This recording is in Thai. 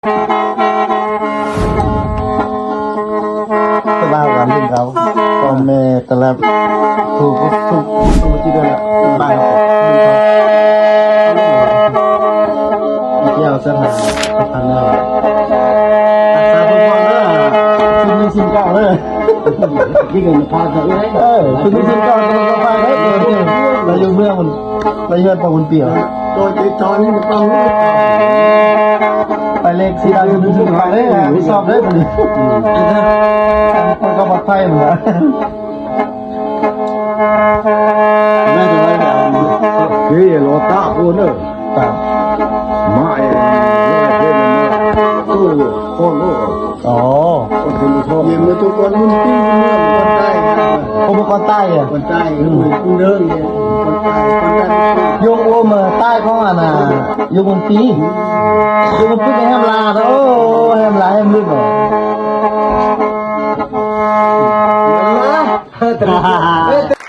ตลาดกันเล่นเขาพ่อแม่ตลาดถูกที่เดินบ้านเขาเที่ยวสถานเนี่ยอาซาพุ่งพ่อเลยคุณมีสิ่งเก่าเลยที่เกิดพาเขาเลยคุณมีสิ่งเก่าจะมาพาให้เราอยู่เมืองมันเราเยือนปะคนเปี่ยวโดยติดจอนี่มันต้องไปเลขสีดำคุณมีสิ่งเก่าเลยสอบเลยพอดีมันก็ปลอดภัยเหมือนกันน่าจะไม่เอาคือโลตาพูนเนอะตามาเองโอ้โหอ๋อคนชอบยังไม่ทุกคนมุ่งปีเมื่อคนใต้ผมเป็นคนใต้อะคนใต้คุณเรื่องเนี่ยคนใต้ยงโอเมอใต้เขาอ่ะนะยงคนปียงคนปีแฮมลาโอ้แฮมลาแฮมลึกเหรอฮ่าฮ่าฮ่า